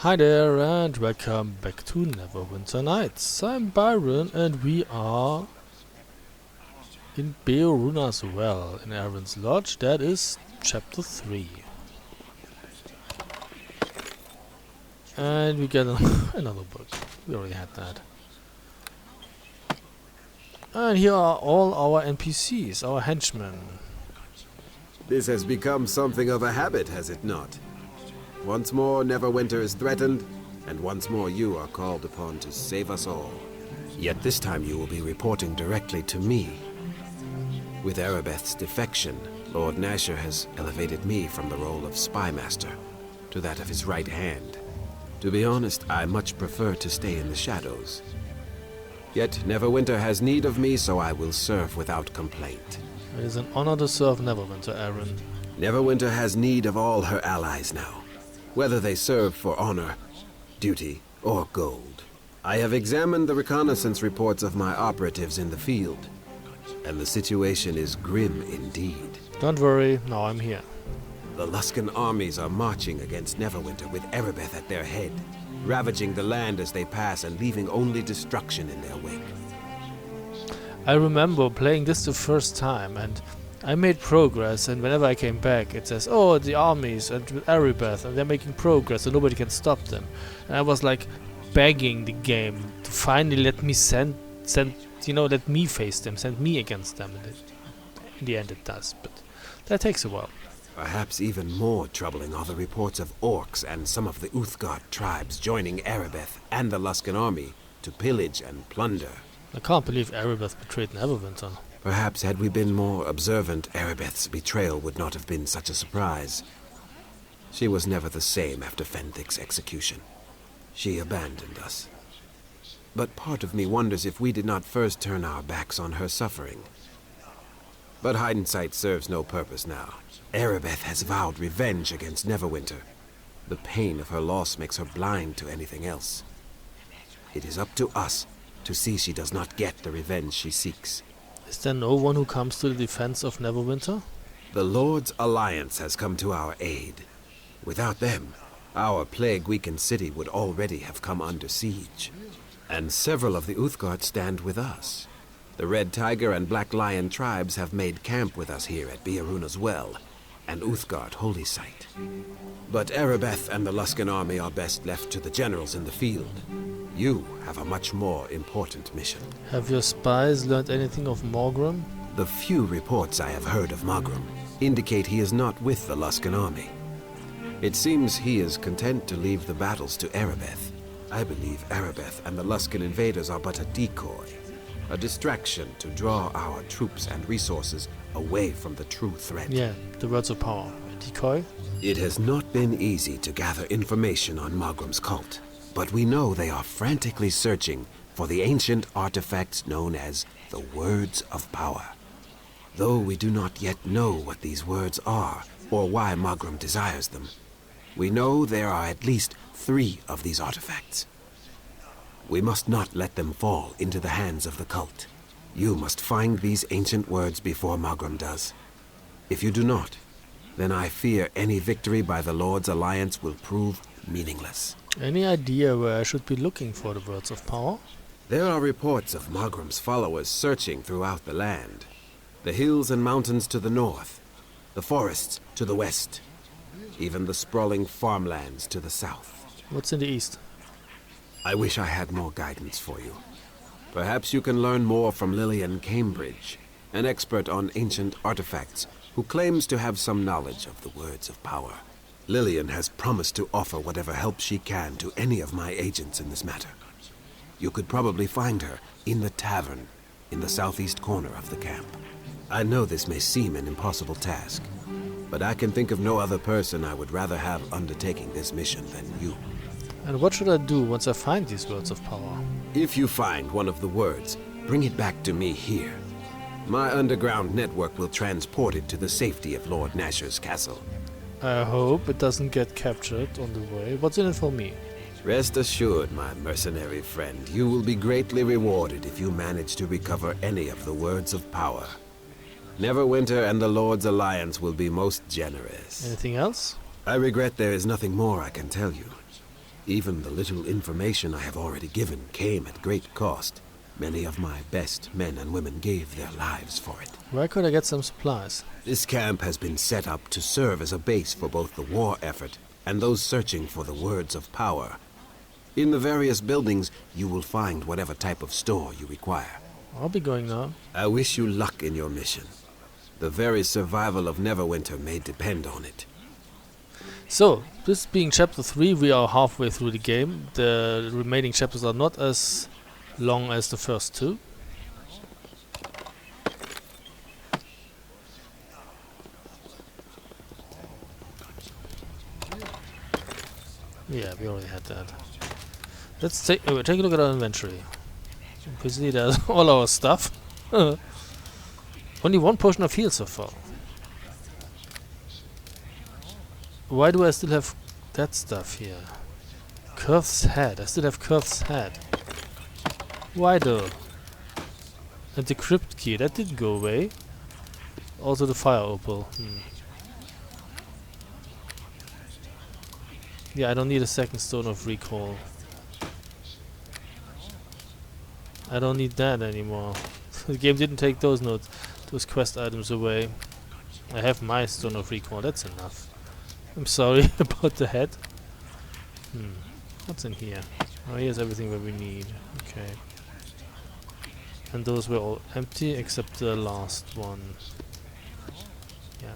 Hi there and welcome back to Neverwinter Nights. I'm Byron and we are in Beorunna's Well in Aaron's Lodge. That is chapter 3. And we get another book. We already had that. And here are all our NPCs, our henchmen. This has become something of a habit, has it not? Once more, Neverwinter is threatened, and once more you are called upon to save us all. Yet this time you will be reporting directly to me. With Erebeth's defection, Lord Nasher has elevated me from the role of spy master to that of his right hand. To be honest, I much prefer to stay in the shadows. Yet Neverwinter has need of me, so I will serve without complaint. It is an honor to serve Neverwinter, Aaron. Neverwinter has need of all her allies now, whether they serve for honor, duty, or gold. I have examined the reconnaissance reports of my operatives in the field, and the situation is grim indeed. Don't worry, now I'm here. The Luskan armies are marching against Neverwinter with Erebeth at their head, ravaging the land as they pass and leaving only destruction in their wake. I remember playing this the first time and I made progress, and whenever I came back it says, oh, the armies and with Erebeth and they're making progress and nobody can stop them. And I was like begging the game to finally let me let me face them, send me against them, and in the end it does, but that takes a while. Perhaps even more troubling are the reports of orcs and some of the Uthgard tribes joining Erebeth and the Luskan army to pillage and plunder. I can't believe Erebeth betrayed Neverwinter. Perhaps had we been more observant, Erebeth's betrayal would not have been such a surprise. She was never the same after Fenthic's execution. She abandoned us. But part of me wonders if we did not first turn our backs on her suffering. But hindsight serves no purpose now. Erebeth has vowed revenge against Neverwinter. The pain of her loss makes her blind to anything else. It is up to us to see she does not get the revenge she seeks. Is there no one who comes to the defense of Neverwinter? The Lord's Alliance has come to our aid. Without them, our plague-weakened city would already have come under siege. And several of the Uthgard stand with us. The Red Tiger and Black Lion tribes have made camp with us here at Beorunna's Well, and Uthgard Holy Site. But Erebeth and the Luskan army are best left to the generals in the field. You have a much more important mission. Have your spies learned anything of Morgrim? The few reports I have heard of Morgrim indicate he is not with the Luskan army. It seems he is content to leave the battles to Erebeth. I believe Erebeth and the Luskan invaders are but a decoy, a distraction to draw our troops and resources away from the true threat. Yeah, the words of power. Decoy? It has not been easy to gather information on Morgrim's cult, but we know they are frantically searching for the ancient artifacts known as the Words of Power. Though we do not yet know what these words are, or why Morgrim desires them, we know there are at least 3 of these artifacts. We must not let them fall into the hands of the cult. You must find these ancient words before Morgrim does. If you do not, then I fear any victory by the Lord's Alliance will prove meaningless. Any idea where I should be looking for the words of power? There are reports of Morgrim's followers searching throughout the land. The hills and mountains to the north, the forests to the west, even the sprawling farmlands to the south. What's in the east? I wish I had more guidance for you. Perhaps you can learn more from Lillian Cambridge, an expert on ancient artifacts who claims to have some knowledge of the words of power. Lillian has promised to offer whatever help she can to any of my agents in this matter. You could probably find her in the tavern in the southeast corner of the camp. I know this may seem an impossible task, but I can think of no other person I would rather have undertaking this mission than you. And what should I do once I find these words of power? If you find one of the words, bring it back to me here. My underground network will transport it to the safety of Lord Nasher's castle. I hope it doesn't get captured on the way. What's in it for me? Rest assured, my mercenary friend, you will be greatly rewarded if you manage to recover any of the words of power. Neverwinter and the Lord's Alliance will be most generous. Anything else? I regret there is nothing more I can tell you. Even the little information I have already given came at great cost. Many of my best men and women gave their lives for it. Where could I get some supplies? This camp has been set up to serve as a base for both the war effort and those searching for the words of power. In the various buildings, you will find whatever type of store you require. I'll be going now. I wish you luck in your mission. The very survival of Neverwinter may depend on it. So, this being chapter 3, we are halfway through the game. The remaining chapters are not as long as the first two. Yeah, we already had that. Let's take a look at our inventory. You see there's all our stuff. Only one potion of heal so far. Why do I still have that stuff here? Kurth's head. I still have Kurth's head. Why though? And the crypt key. That didn't go away. Also the fire opal. Yeah, I don't need a second stone of recall. I don't need that anymore. The game didn't take those quest items away. I have my stone of recall. That's enough. I'm sorry about the head. What's in here? Oh, here's everything that we need. Okay. And those were all empty except the last one. Yeah.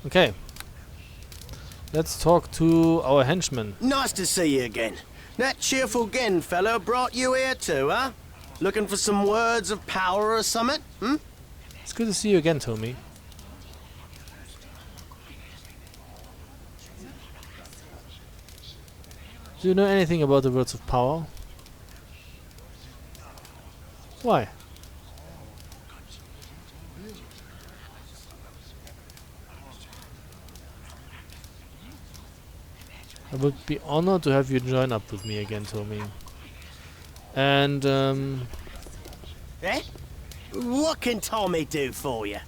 Okay. Let's talk to our henchmen. Nice to see you again. That cheerful Gen fellow brought you here too, huh? Looking for some words of power or something, It's good to see you again, Tommy. Do you know anything about the words of power? Why? I would be honored to have you join up with me again, Tommy. And, Eh? What can Tommy do for you?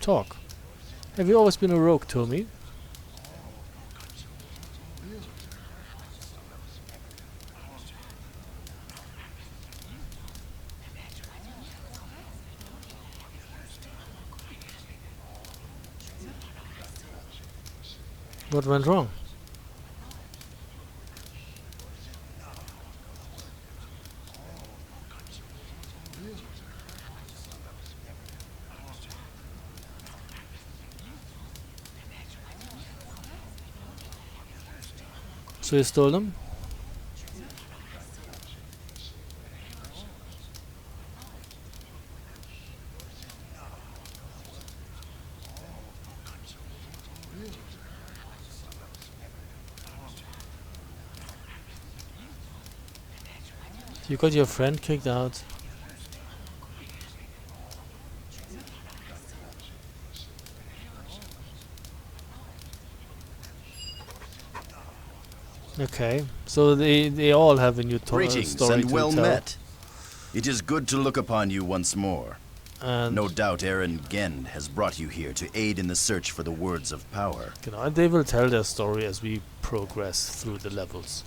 talk. Have you always been a rogue, Tommy? What went wrong? So you stole them? You got your friend kicked out. Okay, so they all have a new Greetings story and to well tell. met. It is good to look upon you once more. And No doubt Aaron Gend has brought you here to aid in the search for the words of power. you know, and they will tell their story as we progress through the levels.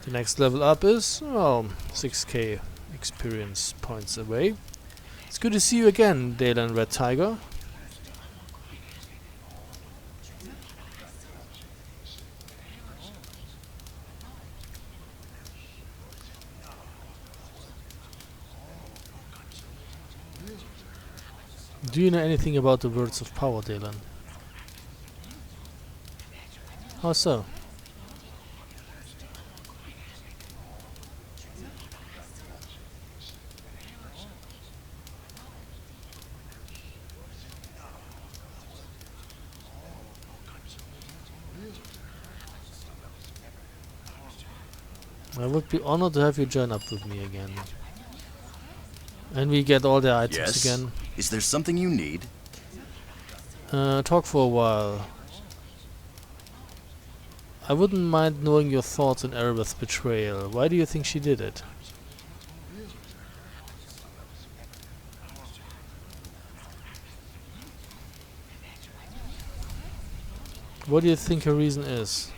The next level up is 6k experience points away. It's good to see you again, Dale and Red Tiger. Do you know anything about the words of power, Dylan? How so? I would be honored to have you join up with me again. And we get all the items Yes? again. Is there something you need? Talk for a while. I wouldn't mind knowing your thoughts on Erebeth's betrayal. Why do you think she did it? What do you think her reason is?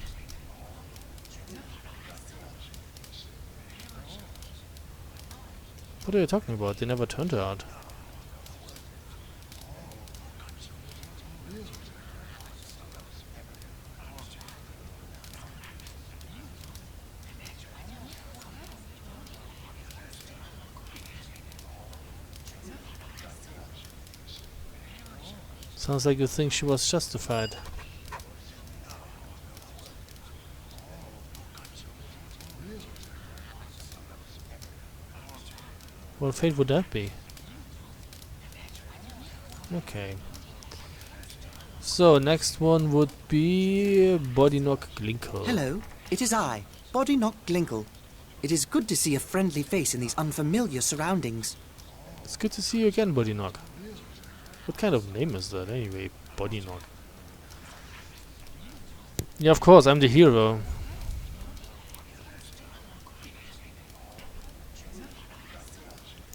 What are you talking about? They never turned her out. Sounds like you think she was justified. What fate would that be? Okay. So, next one would be Bodinock Glinkle. Hello, it is I, Bodinock Glinkle. It is good to see a friendly face in these unfamiliar surroundings. It's good to see you again, Bodinock. What kind of name is that anyway? Bodinock. Yeah, of course, I'm the hero.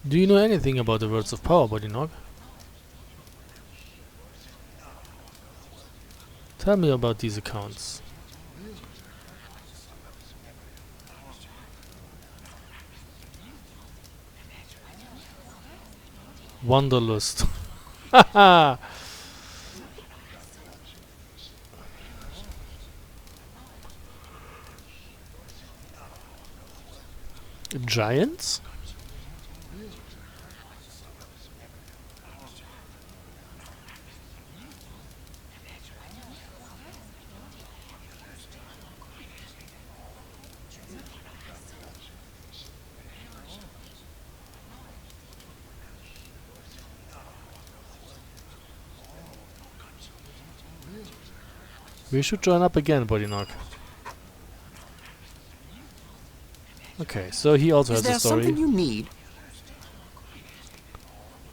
Do you know anything about the words of power, Bodinock? Tell me about these accounts. Wanderlust. Haha! Giants? We should join up again, Bodinock. Okay, so he also Is has there a story. something you need?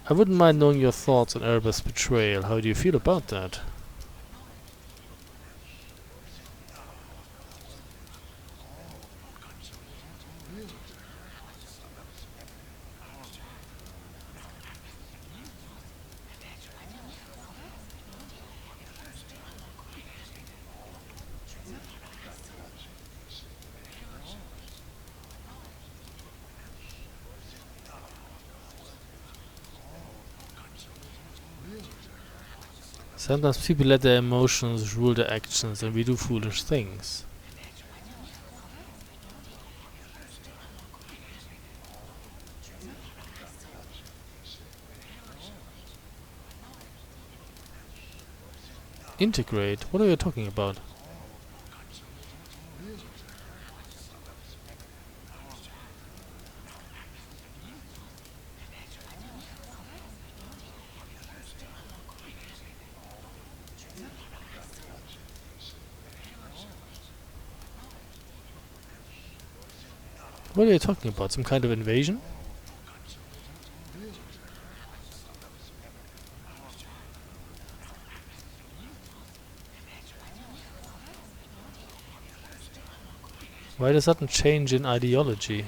I wouldn't mind knowing your thoughts on Erebus' betrayal. How do you feel about that? Sometimes people let their emotions rule their actions and we do foolish things. Integrate? What are you talking about? What are you talking about? Some kind of invasion? Why the sudden change in ideology?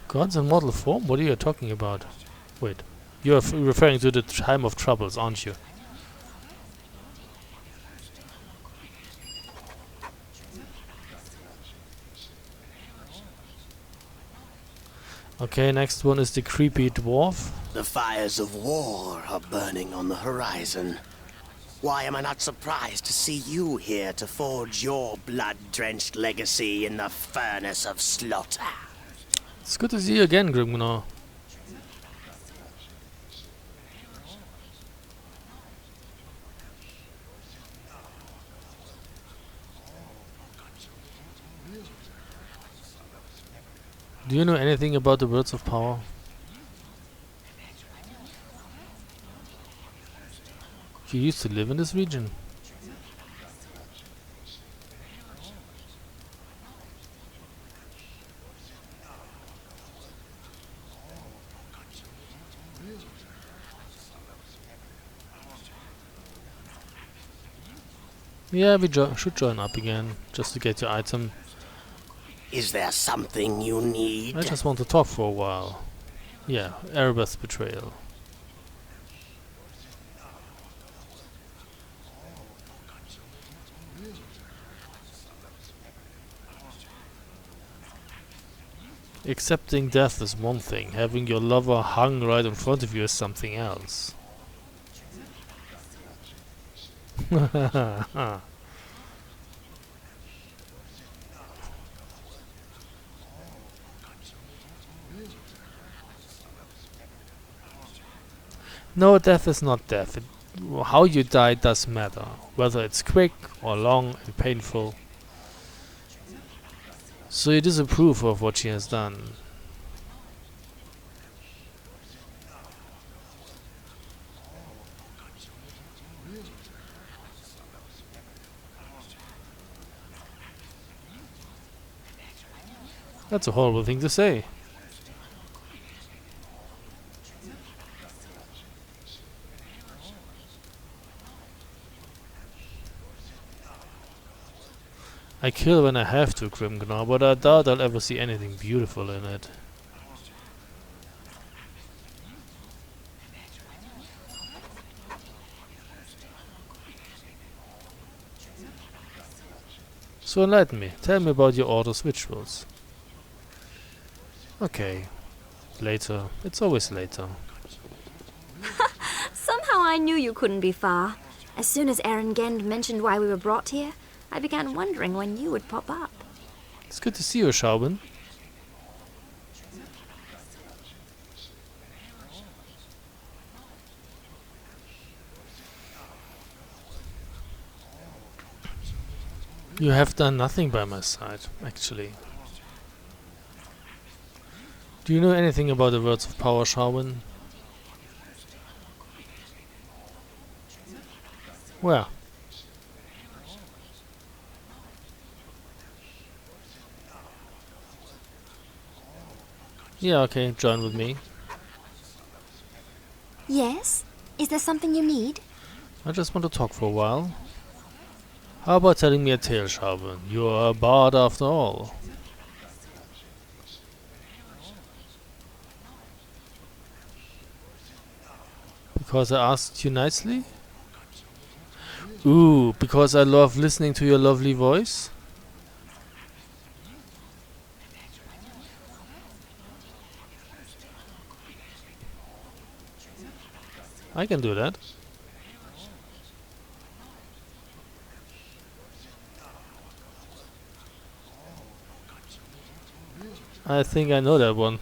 Gods in mortal form? What are you talking about? Wait. You're referring to the time of troubles, aren't you? Okay, next one is the creepy dwarf. The fires of war are burning on the horizon. Why am I not surprised to see you here to forge your blood-drenched legacy in the furnace of slaughter? It's good to see you again, Grimgnar. Do you know anything about the words of power? You used to live in this region. Yeah, we should join up again, just to get your item. Is there something you need? I just want to talk for a while. Yeah, Erebus betrayal. Accepting death is one thing, having your lover hung right in front of you is something else. No, death is not death. How you die does matter, whether it's quick or long and painful. So you disapprove of what she has done. That's a horrible thing to say. I kill when I have to, Grimgnar, but I doubt I'll ever see anything beautiful in it. So enlighten me. Tell me about your order's rituals. Okay. Later. It's always later. Somehow I knew you couldn't be far. As soon as Erengend mentioned why we were brought here, I began wondering when you would pop up. It's good to see you, Shaubin. You have done nothing by my side, actually. Do you know anything about the words of power, Shaubin? Where? Yeah, okay, join with me. Yes? Is there something you need? I just want to talk for a while. How about telling me a tale, Shaubin? You are a bard after all. Because I asked you nicely? Ooh, because I love listening to your lovely voice? I can do that. I think I know that one.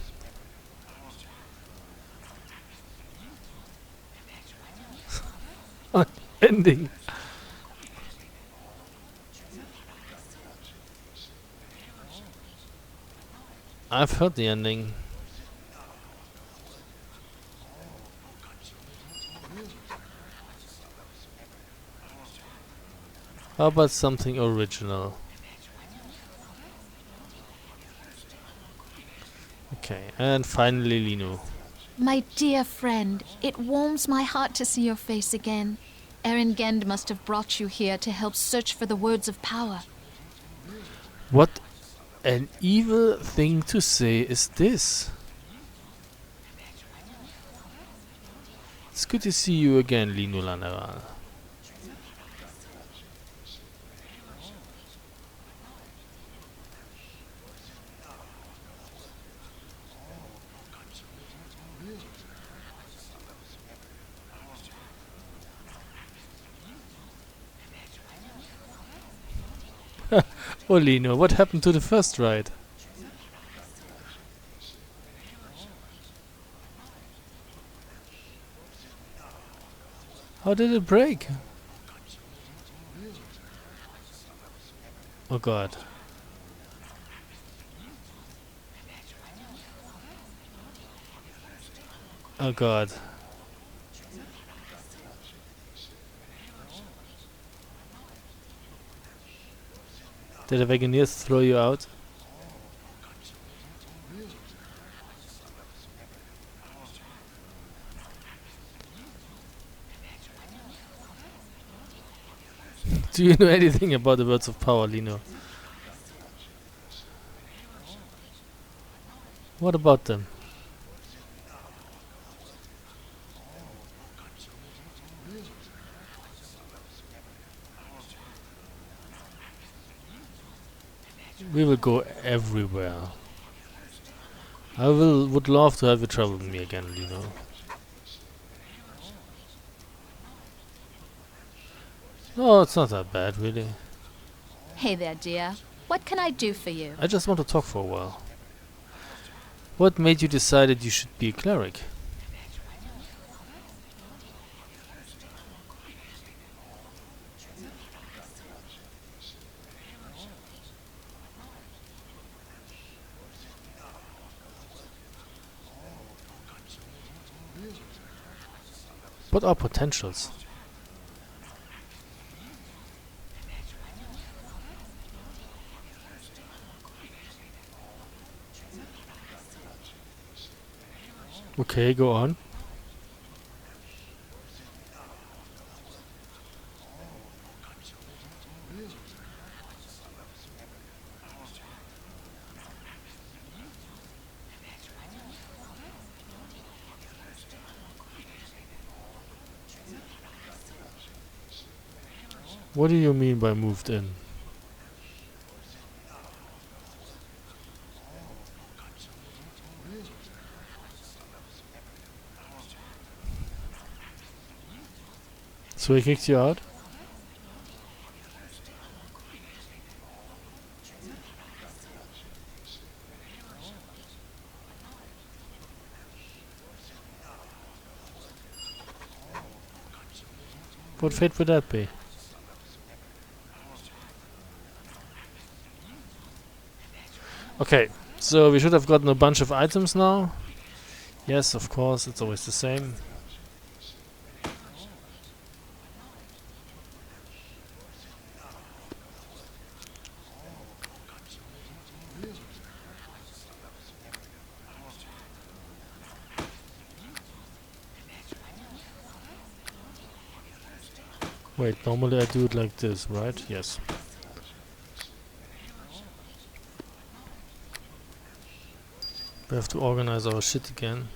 Ending. I've heard the ending. How about something original? Okay, and finally Lino. My dear friend, it warms my heart to see your face again. Erengend must have brought you here to help search for the words of power. What an evil thing to say is this? It's good to see you again, Lino Lanera. Oh, Lino, what happened to the first ride? How did it break? Oh god. Oh god. Did the Wagoneers throw you out? Do you know anything about the words of power, Lino? What about them? We will go everywhere. would love to have you travel with me again, you know. No, it's not that bad, really. Hey there, dear. What can I do for you? I just want to talk for a while. What made you decide that you should be a cleric? What are potentials? Okay, go on. What do you mean by moved in? So he kicked you out? What fate would that be? Okay, so we should have gotten a bunch of items now. Yes, of course, it's always the same. Wait, normally I do it like this, right? Yes. We have to organize our shit again.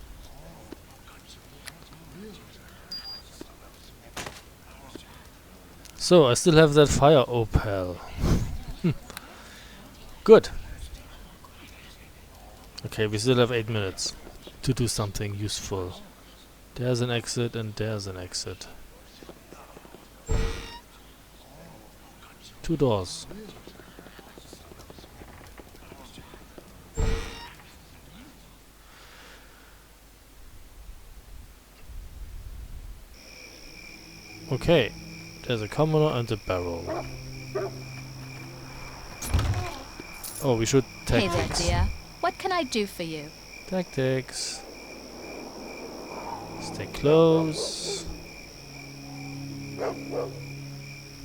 So, I still have that fire opal. Good. Okay, we still have 8 minutes to do something useful. There's an exit and there's an exit. 2 doors. Okay, there's a commoner and a barrel. Oh, we should Hey tactics. there, dear. What can I do for you? Tactics. Stay close.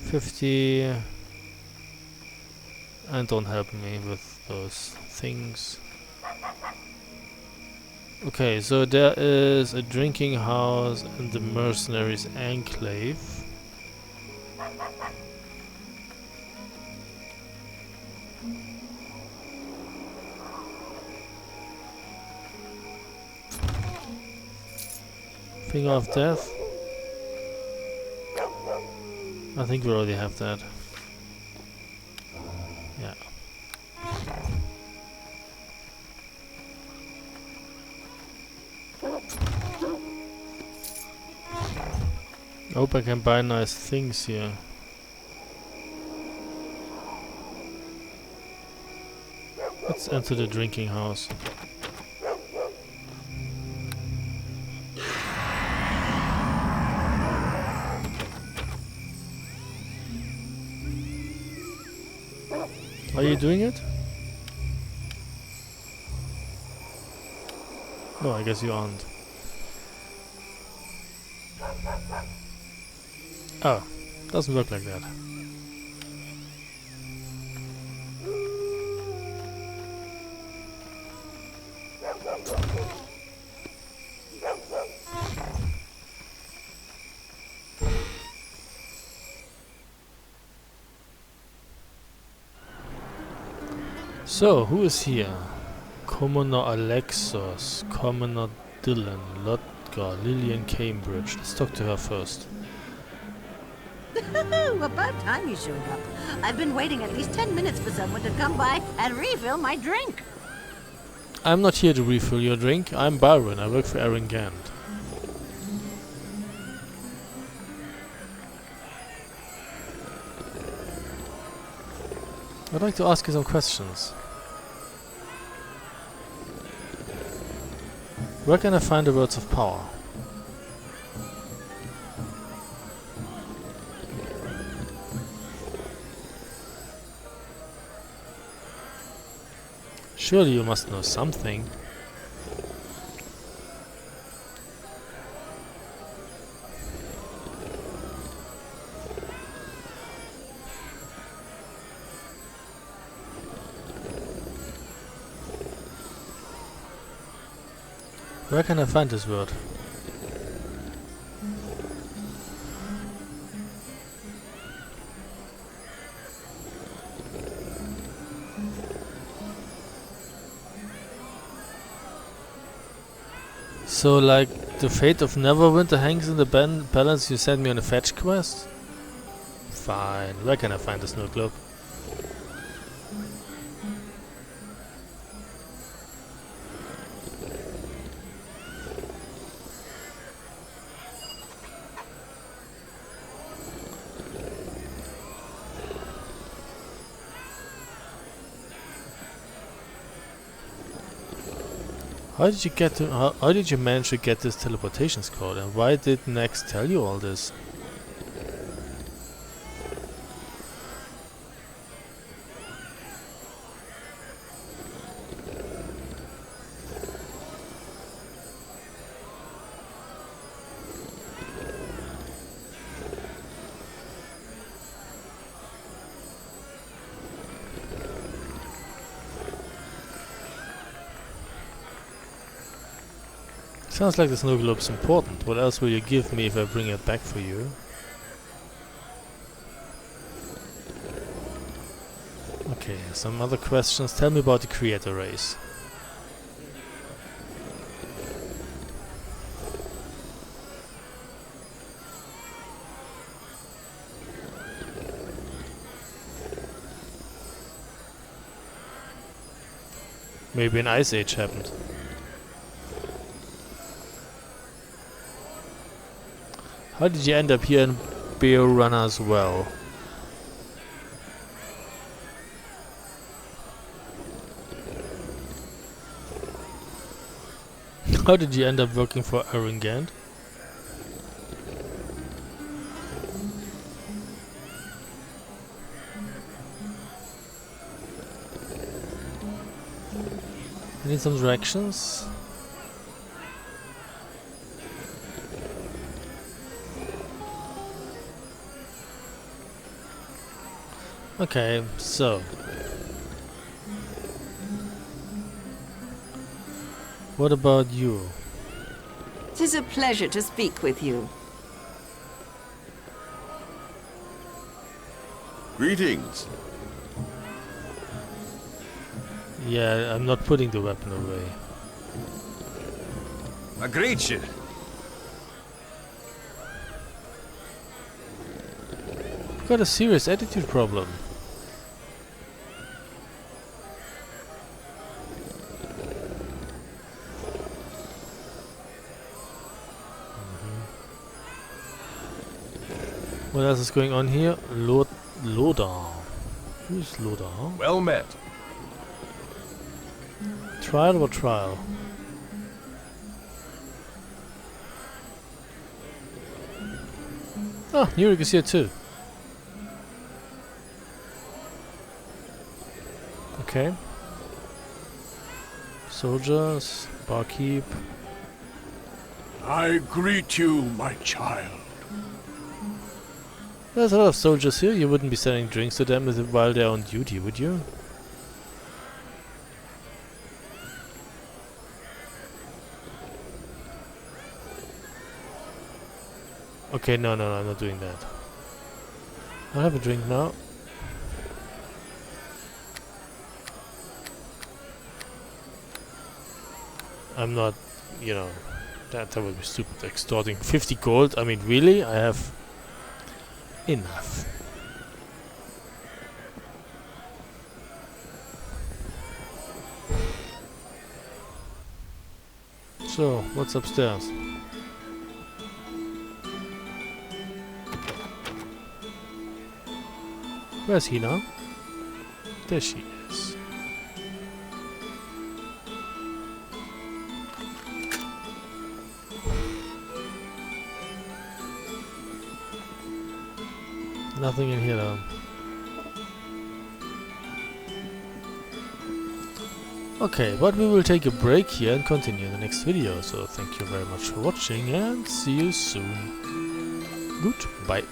50. And don't help me with those things. Okay, so there is a drinking house and the mercenaries enclave. Finger of death. I think we already have that. Yeah. I hope I can buy nice things here. Let's enter the drinking house. Are you doing it? No, I guess you aren't. Oh, doesn't work like that. So, who is here? Commoner Alexos, Commoner Dylan, Lodgar, Lillian Cambridge. Let's talk to her first. About time you showed up. I've been waiting at least 10 minutes for someone to come by and refill my drink. I'm not here to refill your drink. I'm Byron. I work for Erengand. I'd like to ask you some questions. Where can I find the words of power? Surely you must know something. Where can I find this word? So, like, the fate of Neverwinter hangs in the balance. You sent me on a fetch quest? Fine. Where can I find the snow globe? How did you get to? How did you manage to get this teleportation code? And why did Nex tell you all this? Sounds like the snow globe's important. What else will you give me if I bring it back for you? Okay, some other questions. Tell me about the creator race. Maybe an ice age happened. How did you end up here in Beorunna as well? How did you end up working for Erengand? I need some directions. Okay, so what about you? 'Tis a pleasure to speak with you. Greetings. Yeah, I'm not putting the weapon away. I greet you. Got a serious attitude problem. What else is going on here? Loda. Who's Loda? Well met. Trial or trial? Ah, Nurik is here too. Okay. Soldiers, barkeep. I greet you, my child. There's a lot of soldiers here. You wouldn't be selling drinks to them while they're on duty, would you? Okay, no, I'm not doing that. I'll have a drink now. I'm not, you know, that would be stupid. Extorting 50 gold. I mean, really? I have enough. So, what's upstairs? Where's he now? There she is. Nothing in here though. Okay, but we will take a break here and continue in the next video. So thank you very much for watching and see you soon. Goodbye.